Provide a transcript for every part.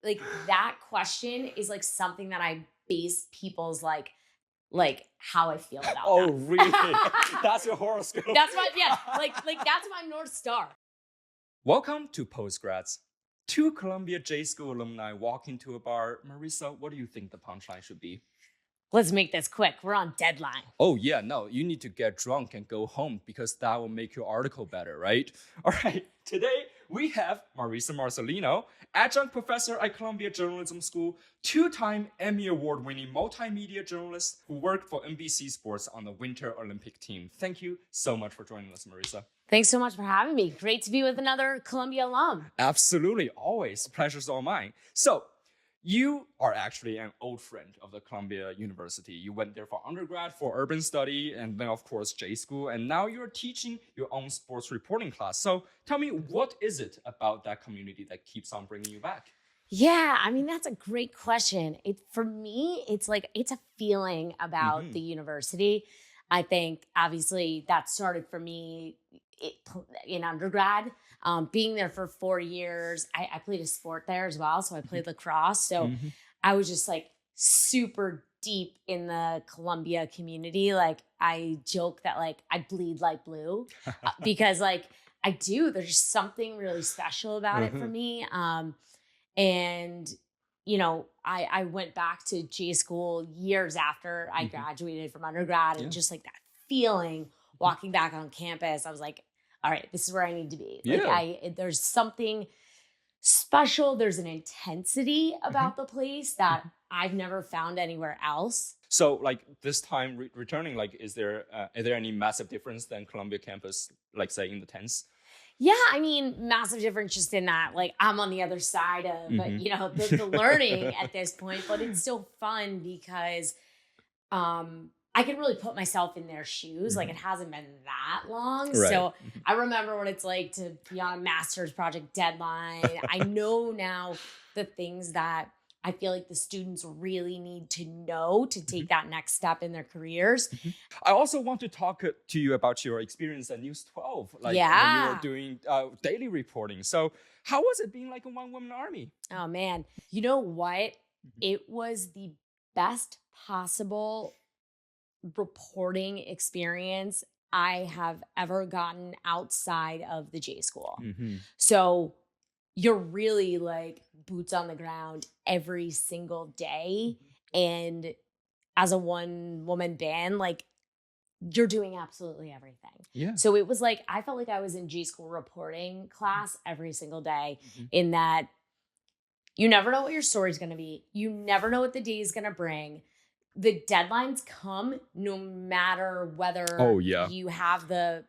like that question is like something that I base people's like how I feel about Oh, really? that. That's your horoscope. That's my yeah, like that's my North Star. Welcome to Postgrads. Two Columbia J School alumni walk into a bar. Marisa, what do you think the punchline should be? Let's make this quick. We're on deadline. Oh, yeah, no, you need to get drunk and go home because that will make your article better, right? All right, today we have Marisa Marcellino, adjunct professor at Columbia Journalism School, two-time Emmy Award-winning multimedia journalist who worked for NBC Sports on the Winter Olympic team. Thank you so much for joining us, Marisa. Thanks so much for having me. Great to be with another Columbia alum. Absolutely, always. Pleasure's all mine. So, you are actually an old friend of the Columbia University. You went there for undergrad, for urban study, and then, of course, J School. And now you're teaching your own sports reporting class. So tell me, what is it about that community that keeps on bringing you back? Yeah, I mean, that's a great question. For me, it's a feeling about the university. I think obviously that started for me in undergrad. Being there for 4 years, I played a sport there as well. So I played lacrosse. So I was just like super deep in the Columbia community. Like I joke that like I bleed like blue because like I do. There's just something really special about it for me. And I went back to J school years after I graduated from undergrad, and just like that feeling walking back on campus, I was like, all right, this is where I need to be. Like there's something special. There's an intensity about the place that I've never found anywhere else. So, like this time returning, like, is there any massive difference than Columbia campus, like say in the tens? Yeah, I mean, massive difference just in that, like, I'm on the other side of, the learning at this point, but it's still fun because I can really put myself in their shoes. Like, it hasn't been that long. Right. So I remember what it's like to be on a master's project deadline. I know now the things that I feel like the students really need to know to take that next step in their careers. I also want to talk to you about your experience at News 12, like when you were doing daily reporting. So how was it being like a one-woman army? Oh, man. You know what? It was the best possible reporting experience I have ever gotten outside of the J school. So you're really like boots on the ground every single day. And as a one-woman band, like you're doing absolutely everything. Yeah. So it was like, I felt like I was in G school reporting class every single day in that you never know what your story's going to be. You never know what the day is going to bring. The deadlines come no matter whether you have the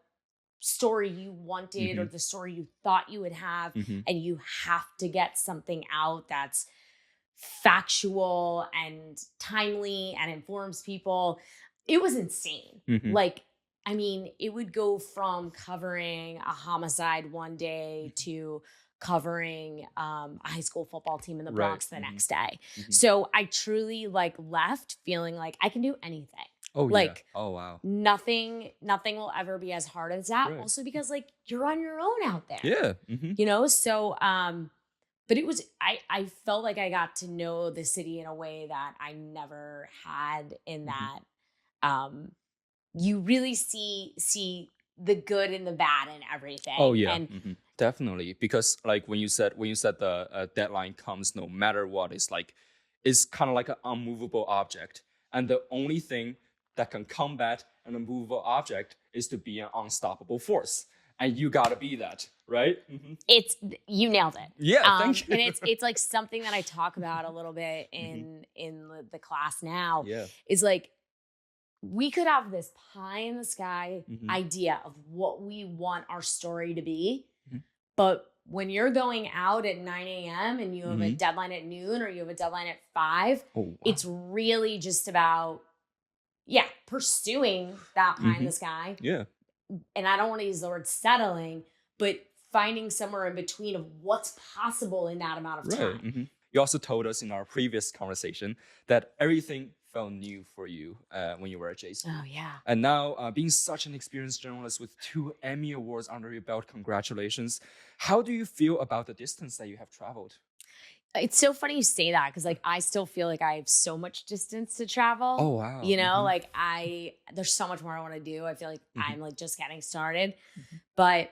story you wanted or the story you thought you would have, and you have to get something out that's factual and timely and informs people. It was insane. Like, I mean, it would go from covering a homicide one day to covering a high school football team in the Bronx the next day. So I truly like left feeling like I can do anything. Oh, like, yeah. Oh, wow. Nothing will ever be as hard as that. Right. Also because like you're on your own out there. Yeah. So, but it was, I felt like I got to know the city in a way that I never had in that, you really see the good and the bad in everything. Oh, yeah. And definitely. Because like when you said the deadline comes no matter what, it's kind of like an unmovable object. And the only thing that can combat an immovable object is to be an unstoppable force. And you gotta be that, right? You nailed it. Yeah, thank you. And it's like something that I talk about a little bit in the class now. Yeah. Is like, we could have this pie in the sky idea of what we want our story to be. But when you're going out at 9 a.m. and you have a deadline at noon or you have a deadline at 5, it's really just about, pursuing that pie in the sky. Yeah. And I don't want to use the word settling, but finding somewhere in between of what's possible in that amount of time. Right. You also told us in our previous conversation that everything felt new for you when you were at J school. Oh, yeah. And now, being such an experienced journalist with 2 Emmy Awards under your belt, congratulations. How do you feel about the distance that you have traveled? It's so funny you say that because like I still feel like I have so much distance to travel. Oh, wow. You know, like there's so much more I want to do. I feel like I'm like just getting started. But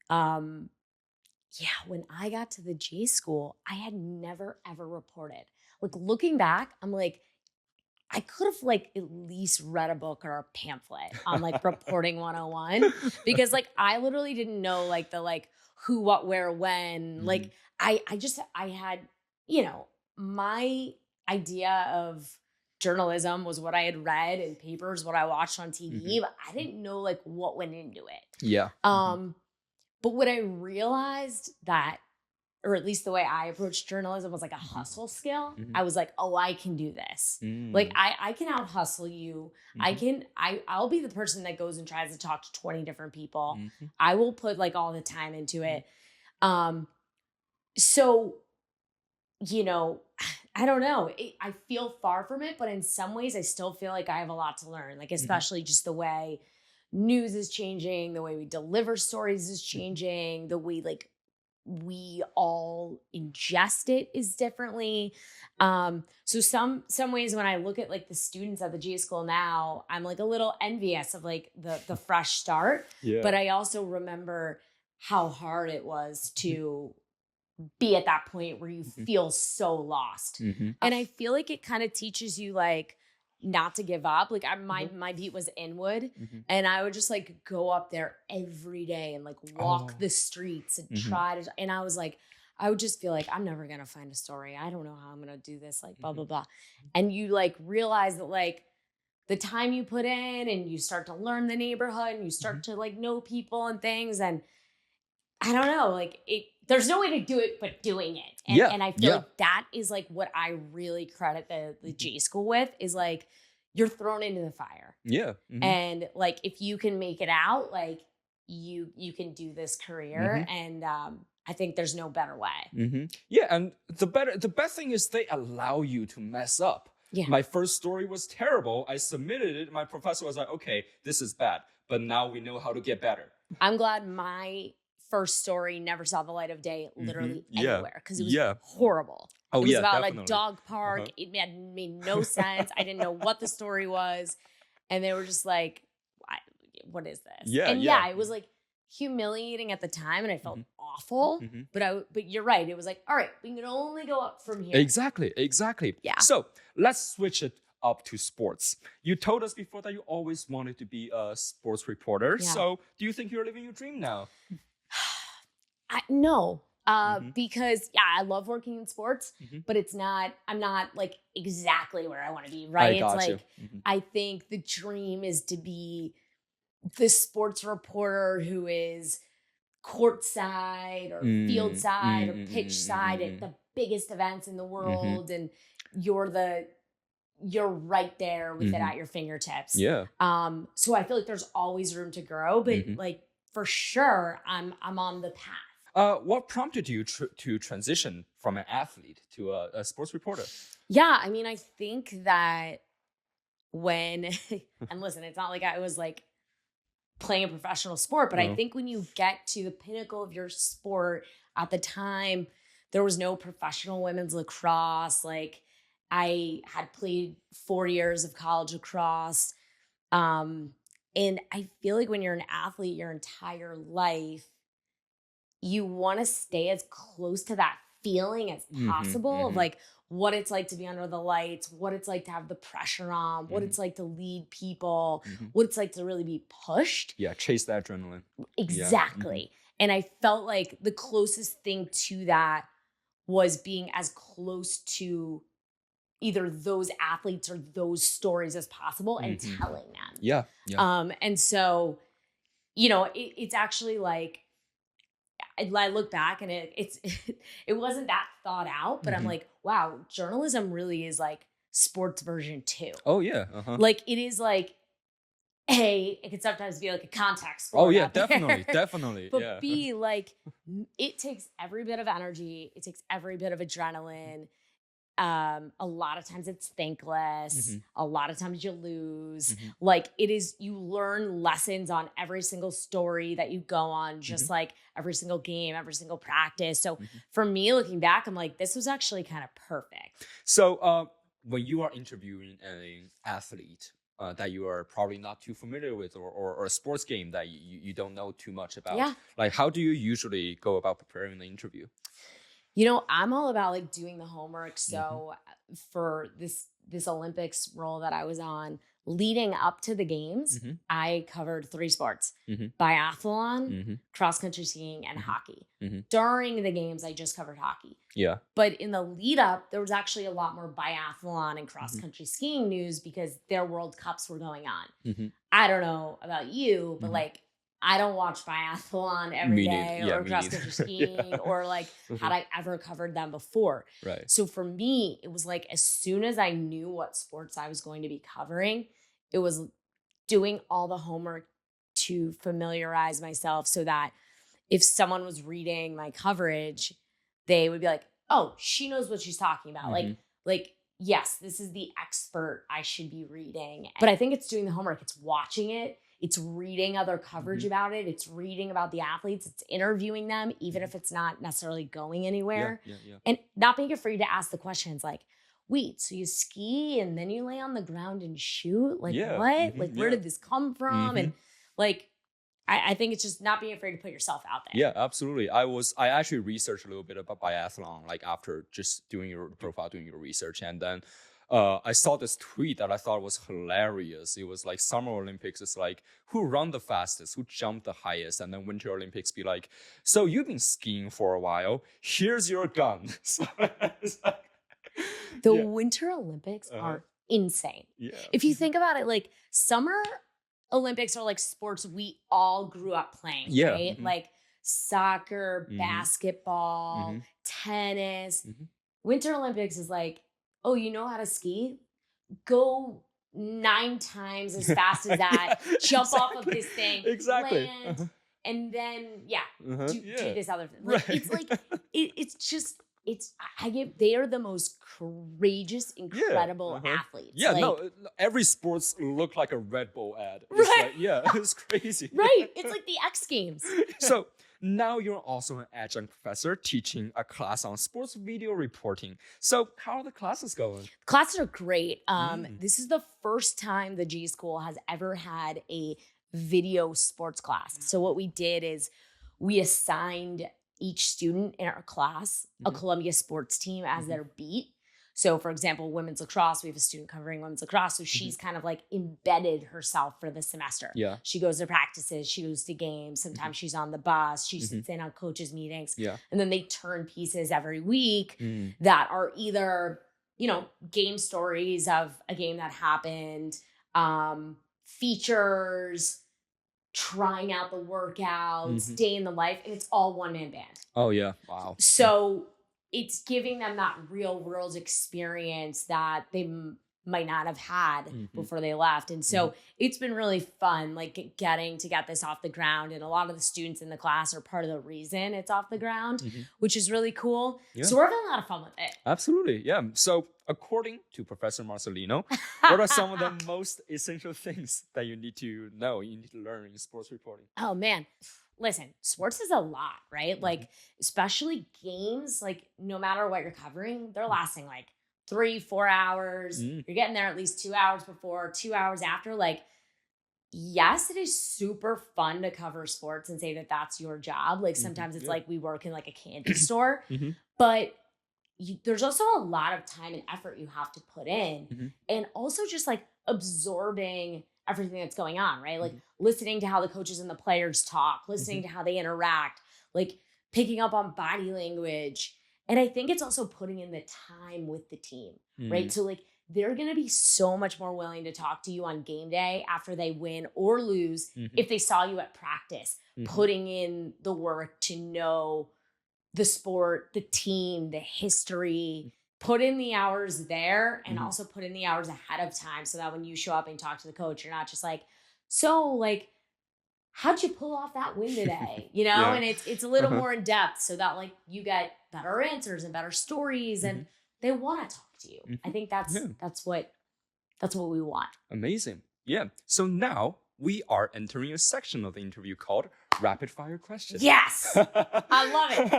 yeah, when I got to the J school, I had never ever reported. Like looking back, I'm like, I could have like at least read a book or a pamphlet on like reporting 101 because like I literally didn't know like the like who, what, where, when. Like I had, you know, my idea of journalism was what I had read in papers, what I watched on TV, but I didn't know like what went into it. Yeah. But what I realized that, or at least the way I approached journalism was like a hustle skill. I was like, oh, I can do this. Like I can out hustle you. I'll be the person that goes and tries to talk to 20 different people. I will put like all the time into it. So, you know, I don't know. I feel far from it, but in some ways I still feel like I have a lot to learn. Like, especially just the way news is changing, the way we deliver stories is changing, the way like we all ingest it is differently. So some ways when I look at like the students at the G school now, I'm like a little envious of like the fresh start. Yeah. But I also remember how hard it was to be at that point where you feel so lost. And I feel like it kind of teaches you like not to give up. Like my beat was Inwood, and I would just like go up there every day and like walk the streets and try to, and I was like, I would just feel like I'm never going to find a story. I don't know how I'm going to do this, like blah, blah, blah. And you like realize that like the time you put in and you start to learn the neighborhood and you start to like know people and things. And I don't know, like there's no way to do it but doing it. And I feel like that is like what I really credit the J school with is like you're thrown into the fire. Yeah. And like if you can make it out, like you can do this career. And I think there's no better way. Yeah, and the best thing is they allow you to mess up. Yeah. My first story was terrible. I submitted it. My professor was like, okay, this is bad, but now we know how to get better. I'm glad my first story never saw the light of day literally anywhere because it was horrible. It was about a dog park. It made no sense. I didn't know what the story was. And they were just like, what is this? It was like humiliating at the time and I felt awful. But you're right. It was like, all right, we can only go up from here. Exactly. Yeah. So let's switch it up to sports. You told us before that you always wanted to be a sports reporter. Yeah. So do you think you're living your dream now? No, because I love working in sports, but I'm not like exactly where I want to be, right? It's like, I think the dream is to be the sports reporter who is courtside or field side or pitch side at the biggest events in the world. And you're right there with it at your fingertips. Yeah. So I feel like there's always room to grow, but like for sure I'm on the path. What prompted you to transition from an athlete to a sports reporter? Yeah, I mean, I think that when, and listen, it's not like I was like playing a professional sport, but I think when you get to the pinnacle of your sport at the time, there was no professional women's lacrosse. Like I had played 4 years of college lacrosse. And I feel like when you're an athlete your entire life, you want to stay as close to that feeling as possible of like what it's like to be under the lights, what it's like to have the pressure on, what it's like to lead people, what it's like to really be pushed. Yeah, chase that adrenaline. Exactly. Yeah. And I felt like the closest thing to that was being as close to either those athletes or those stories as possible and telling them. Yeah. And so, you know, it's actually like, I look back and it wasn't that thought out, but I'm like, wow, journalism really is like sports version 2. Oh yeah. Like it is like, A, it can sometimes be like a contact sport. Oh yeah, definitely. But B, like it takes every bit of energy. It takes every bit of adrenaline. A lot of times it's thankless. A lot of times you lose. Like you learn lessons on every single story that you go on, just like every single game, every single practice. So for me, looking back, I'm like, this was actually kind of perfect. So when you are interviewing an athlete that you are probably not too familiar with, or a sports game that you don't know too much about, like how do you usually go about preparing the interview? You know, I'm all about like doing the homework. So for this Olympics role that I was on, leading up to the games, I covered 3 sports: biathlon, cross country skiing, and hockey. During the games, I just covered hockey. Yeah. But in the lead up, there was actually a lot more biathlon and cross country skiing news because their World Cups were going on. I don't know about you, but like, I don't watch biathlon every day or cross country skiing or like had I ever covered them before. Right. So for me, it was like as soon as I knew what sports I was going to be covering, it was doing all the homework to familiarize myself so that if someone was reading my coverage, they would be like, oh, she knows what she's talking about. Like, yes, this is the expert I should be reading. But I think it's doing the homework. It's watching it. It's reading other coverage about it. It's reading about the athletes. It's interviewing them, even if it's not necessarily going anywhere. And not being afraid to ask the questions like, wait, so you ski and then you lay on the ground and shoot? Like, what? Like, where did this come from? And like, I think it's just not being afraid to put yourself out there. Yeah, absolutely. I actually researched a little bit about biathlon, like after just doing your profile, doing your research. And then I saw this tweet that I thought was hilarious. It was like Summer Olympics is like, who run the fastest, who jumped the highest? And then Winter Olympics be like, so you've been skiing for a while, here's your gun. So it's like, the Winter Olympics are insane. If you think about it, like Summer Olympics are like sports we all grew up playing, right? Like soccer, basketball, tennis. Winter Olympics is like, oh, you know how to ski? Go 9 times as fast as that. Jump off of this thing. Land, and then do this other thing. Like, it's like they are the most courageous, incredible athletes. Yeah, like, no, every sports look like a Red Bull ad. It's right. Like, it's crazy. Right. It's like the X Games. So now you're also an adjunct professor teaching a class on sports video reporting. So how are the classes going? Classes are great. This is the first time the G School has ever had a video sports class. So what we did is we assigned each student in our class a Columbia sports team as their beat. So for example, women's lacrosse, we have a student covering women's lacrosse. So she's kind of like embedded herself for the semester. Yeah. She goes to practices, she goes to games. Sometimes she's on the bus, she sits in on coaches' meetings. Yeah. And then they turn pieces every week that are either, game stories of a game that happened, features, trying out the workouts, day in the life, and it's all one-man band. Oh yeah. Wow. So it's giving them that real world experience that they might not have had before they left. And so it's been really fun, like getting to get this off the ground. And a lot of the students in the class are part of the reason it's off the ground, which is really cool. Yeah. So we're having a lot of fun with it. Absolutely. Yeah. So according to Professor Marcellino, what are some of the most essential things that you need to know, you need to learn in sports reporting? Oh man. Listen, sports is a lot, right? Like, especially games, like no matter what you're covering, they're lasting like 3-4 hours. You're getting there at least 2 hours before, 2 hours after. Like, yes, it is super fun to cover sports and say that that's your job. Like sometimes it's like we work in like a candy store, but there's also a lot of time and effort you have to put in. And also just like absorbing everything that's going on, right? Like listening to how the coaches and the players talk, listening to how they interact, like picking up on body language. And I think it's also putting in the time with the team, right? So like they're going to be so much more willing to talk to you on game day after they win or lose if they saw you at practice, putting in the work to know the sport, the team, the history, put in the hours there and also put in the hours ahead of time so that when you show up and talk to the coach, you're not just like, so like, how'd you pull off that win today? And it's a little more in depth so that like you get better answers and better stories. And they want to talk to you. I think that's what we want. Amazing. Yeah. So now we are entering a section of the interview called Rapid Fire Questions. Yes. I love it.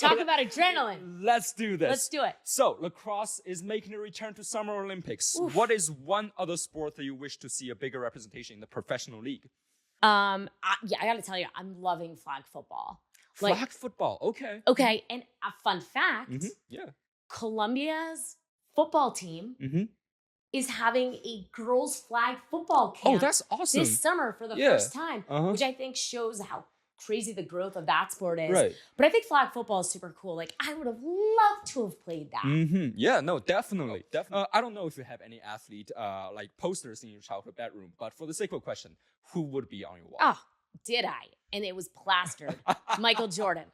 Talk about adrenaline. Let's do this. Let's do it. So lacrosse is making a return to Summer Olympics. Oof. What is one other sport that you wish to see a bigger representation in the professional league? I got to tell you, I'm loving flag football. Flag football. Okay. Okay. And a fun fact. Yeah. Colombia's football team is having a girls flag football camp. Oh, that's awesome. This summer for the first time, which I think shows how crazy the growth of that sport is. Right. But I think flag football is super cool. Like, I would have loved to have played that. Yeah, no, definitely. I don't know if you have any athlete like posters in your childhood bedroom, but for the sake of a question, who would be on your wall? Oh, did I? And it was plastered. Michael Jordan.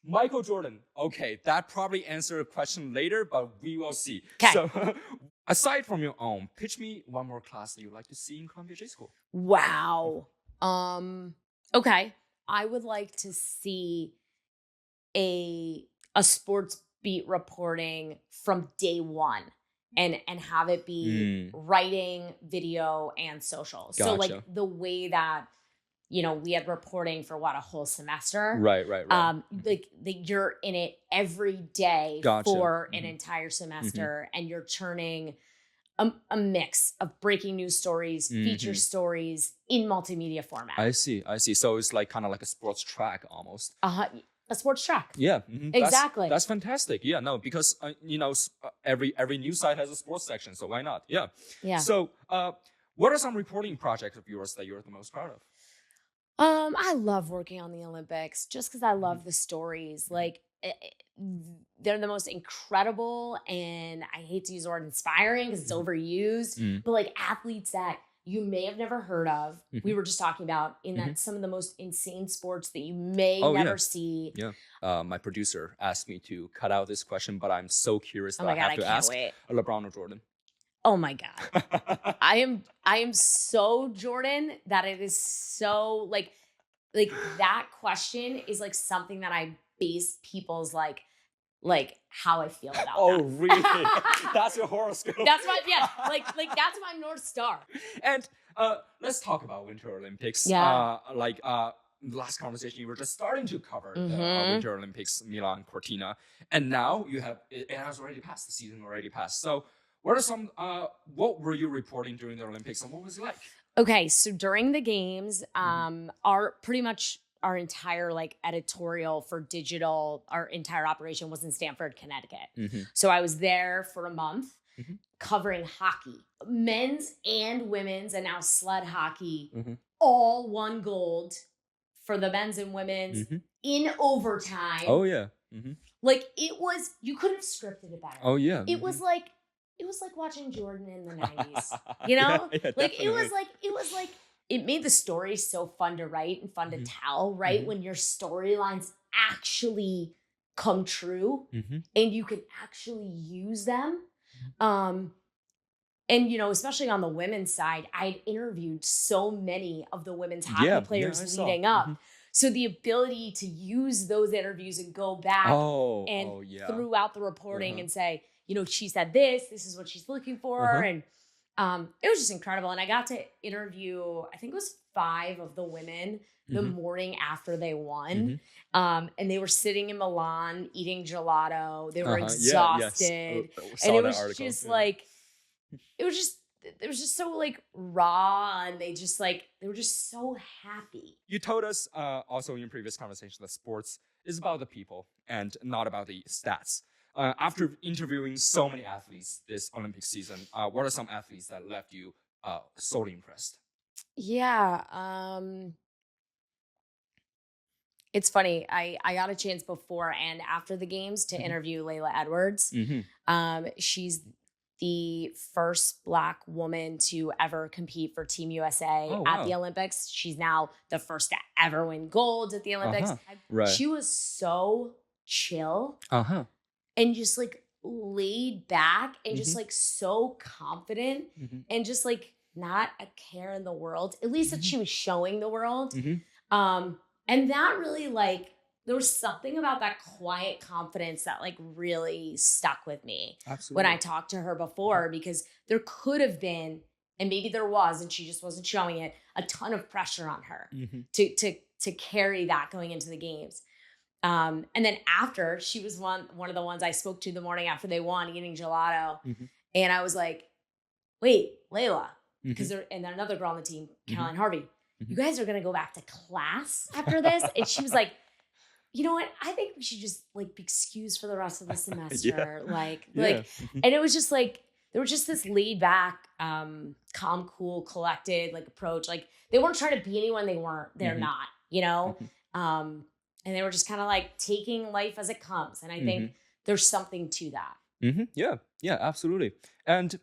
Michael Jordan. Okay, that probably answers a question later, but we will see. Okay. So, aside from your own, pitch me one more class that you'd like to see in Columbia J School. Wow. Okay. I would like to see a sports beat reporting from day one and have it be writing, video, and social. Gotcha. So like the way that, we had reporting for a whole semester. Right. Like you're in it every day for an entire semester, and you're churning a mix of breaking news stories, feature stories in multimedia format. I see. So it's like kind of like a sports track almost. A sports track. Yeah, exactly. That's fantastic. Yeah, no, because every news site has a sports section, so why not? Yeah. So, what are some reporting projects of yours that you're the most proud of? I love working on the Olympics just because I love the stories. Like, they're the most incredible, and I hate to use the word inspiring because it's overused, but like athletes that you may have never heard of. We were just talking about in that some of the most insane sports that you may never see. Yeah. My producer asked me to cut out this question, but I'm so curious that I have to ask wait. LeBron or Jordan. Oh my God. I am so Jordan that it is so like that question is like something that I base people's like how I feel about that. Really? That's your horoscope. That's my that's my North Star. And let's talk about Winter Olympics. Last conversation, you were just starting to cover the Winter Olympics, Milan, Cortina, and now it has already passed. The season already passed. So, what were you reporting during the Olympics, and what was it like? Okay, so during the games, our entire editorial for digital, our entire operation was in Stamford, Connecticut. So I was there for a month covering hockey, men's and women's, and now sled hockey, all won gold for the men's and women's in overtime. Oh yeah. Like you couldn't have scripted it better. Oh yeah. It was like watching Jordan in the 90s, Yeah, it made the story so fun to write and fun to tell, right? When your storylines actually come true and you can actually use them. And, especially on the women's side, I'd interviewed so many of the women's hockey players leading up. So the ability to use those interviews and go back throughout the reporting and say, she said this is what she's looking for. And it was just incredible. And I got to interview, I think it was 5 of the women the morning after they won. And they were sitting in Milan eating gelato. They were exhausted. And it was just it was just so raw, and they were just so happy. You told us also in your previous conversation that sports is about the people and not about the stats. After interviewing so many athletes this Olympic season, what are some athletes that left you solely impressed? Yeah. It's funny. I got a chance before and after the games to interview Layla Edwards. She's the first Black woman to ever compete for Team USA at the Olympics. She's now the first to ever win gold at the Olympics. Right. She was so chill. And just laid back and just so confident and just not a care in the world, at least that she was showing the world. And that really there was something about that quiet confidence that like really stuck with me Absolutely. when I talked to her before, because there could have been, and maybe there was, and she just wasn't showing it, a ton of pressure on her to carry that going into the games. And then after, she was one of the ones I spoke to the morning after they won, eating gelato. And I was like, wait, Layla, because and then another girl on the team, Caroline Harvey, you guys are going to go back to class after this? And she was like, you know what? I think we should just like be excused for the rest of the semester. And it was just like, there was just this laid back, calm, cool, collected like approach. Like they weren't trying to be anyone they weren't, they're not, you know? And they were just kind of like taking life as it comes. And I think there's something to that. Yeah, absolutely. And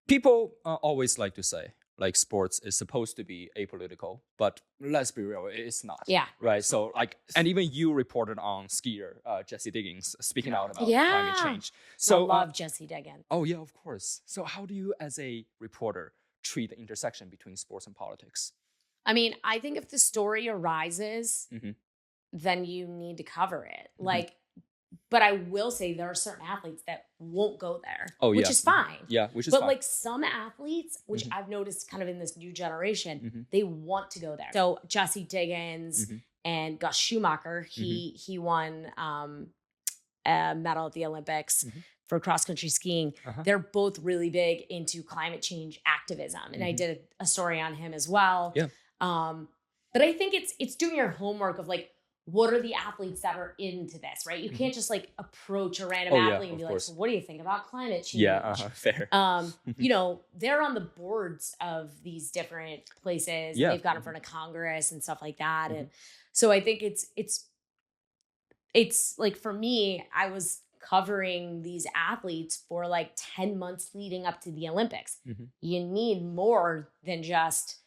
people always like to say, like, sports is supposed to be apolitical, but let's be real, it's not. Yeah. Right. So, like, and even you reported on skier Jessie Diggins speaking out about climate change. So I love Jessie Diggins. Oh yeah, of course. So, how do you, as a reporter, treat the intersection between sports and politics? I mean, I think if the story arises, then you need to cover it. Like, but I will say there are certain athletes that won't go there, which is fine. Yeah, which is fine. But like some athletes, which I've noticed kind of in this new generation, they want to go there. So Jessie Diggins and Gus Schumacher, he won a medal at the Olympics for cross-country skiing. They're both really big into climate change activism. And I did a story on him as well. Yeah. But I think it's doing your homework of like, what are the athletes that are into this, right? You can't just like approach a random athlete and be like, so what do you think about climate change? Yeah, fair. You know, they're on the boards of these different places. Yeah. They've got in front of Congress and stuff like that. And so I think it's like, for me, I was covering these athletes for like 10 months leading up to the Olympics. You need more than just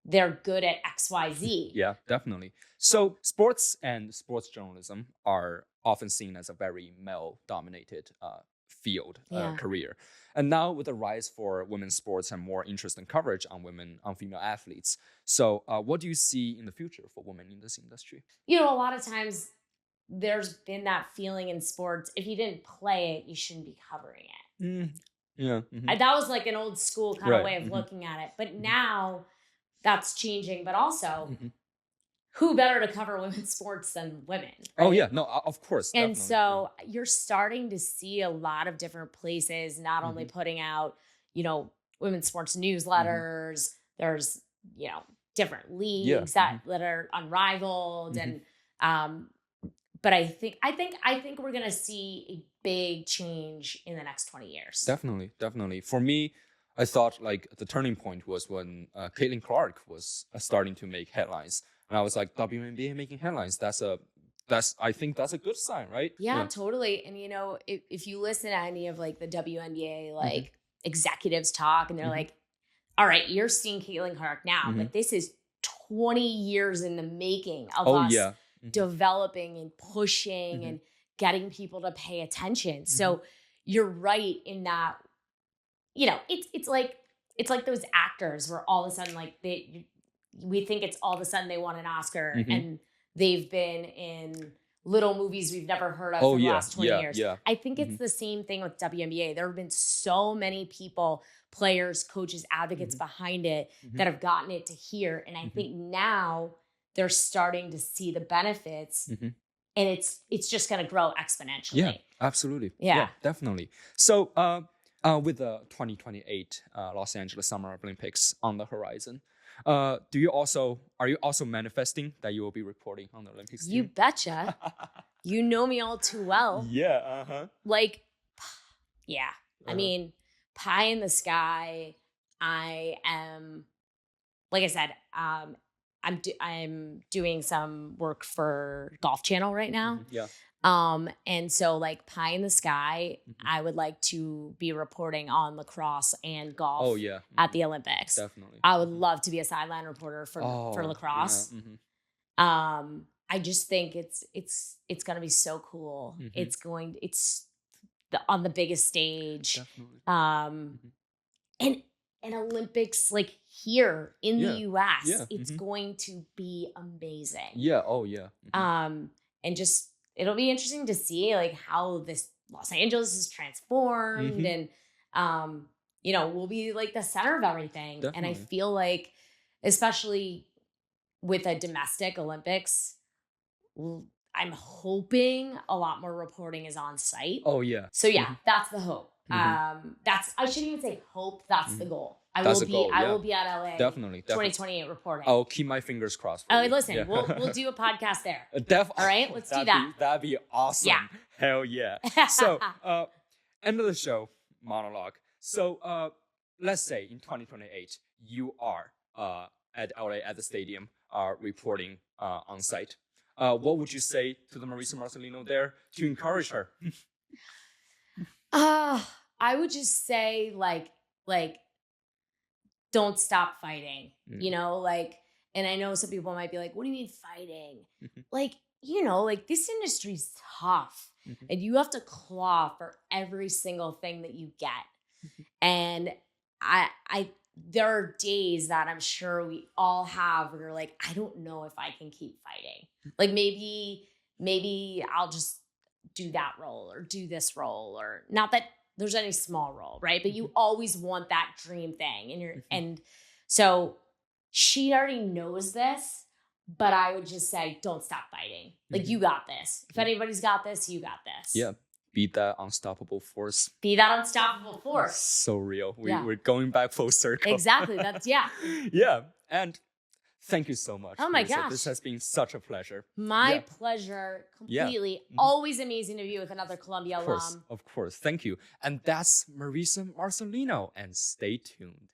they're good at XYZ. Yeah, definitely. So sports and sports journalism are often seen as a very male-dominated field, career. And now with the rise for women's sports and more interest and coverage on female athletes. So what do you see in the future for women in this industry? You know, a lot of times there's been that feeling in sports, if you didn't play it, you shouldn't be covering it. Yeah. That was like an old school kind of way of looking at it. But now that's changing. But also, who better to cover women's sports than women? Right? Oh, yeah. No, of course. And so you're starting to see a lot of different places not only putting out, you know, women's sports newsletters, there's, you know, different leagues that are unrivaled. And but I think we're gonna see a big change in the next 20 years. Definitely. For me, I thought like the turning point was when Caitlin Clark was starting to make headlines, and I was like, WNBA making headlines. I think that's a good sign, right? Yeah, totally. And you know, if you listen to any of like the WNBA like executives talk, and they're like, all right, you're seeing Caitlin Clark now, but this is 20 years in the making of us developing and pushing and getting people to pay attention. So you're right in that, you know, it's like those actors where all of a sudden like we think it's all of a sudden they won an Oscar and they've been in little movies we've never heard of for the last 20 years. Yeah. I think it's the same thing with WNBA. There have been so many people, players, coaches, advocates behind it that have gotten it to here. And I think now they're starting to see the benefits and it's just going to grow exponentially. Yeah, absolutely. Yeah, definitely. So with the 2028 Los Angeles Summer Olympics on the horizon, are you also manifesting that you will be reporting on the Olympics team? You betcha. You know me all too well. Yeah. Like, yeah. I mean, pie in the sky. I am, like I said, I'm doing some work for Golf Channel right now. Yeah. And so like pie in the sky, I would like to be reporting on lacrosse and golf at the Olympics. Definitely. I would love to be a sideline reporter for lacrosse. Yeah. I just think it's going to be so cool. It's on the biggest stage. Definitely. And Olympics like here in the US, it's going to be amazing. Yeah. Oh yeah. and just it'll be interesting to see like how this Los Angeles is transformed, and we'll be like the center of everything. Definitely. And I feel like, especially with a domestic Olympics, I'm hoping a lot more reporting is on site. Oh yeah. So yeah, that's the hope. I shouldn't even say hope. That's the goal. I will be at LA. Definitely. 2028 reporting. I'll keep my fingers crossed. Oh, listen, we'll do a podcast there. Definitely. All right, let's do that. That'd be awesome. Yeah. Hell yeah. So, end of the show, monologue. So, let's say in 2028, you are at LA at the stadium, reporting on site. What would you say to the Marisa Marcellino there to encourage her? I would just say like don't stop fighting. And I know some people might be like, what do you mean fighting? Like this industry's tough, and you have to claw for every single thing that you get. And I there are days that I'm sure we all have where you're like, I don't know if I can keep fighting. Like maybe I'll just do that role or do this role, or not that there's any small role, right? But you always want that dream thing. And so she already knows this, but I would just say, don't stop fighting. Like you got this. If anybody's got this, you got this. Yeah. Be that unstoppable force. Be that unstoppable force. So real. We're going back full circle. Exactly. Yeah. And thank you so much. Oh my Marisa. gosh. This has been such a pleasure. My pleasure. Completely. Always amazing to be with another Columbia alum. Of course. Thank you. And that's Marisa Marcellino. And stay tuned.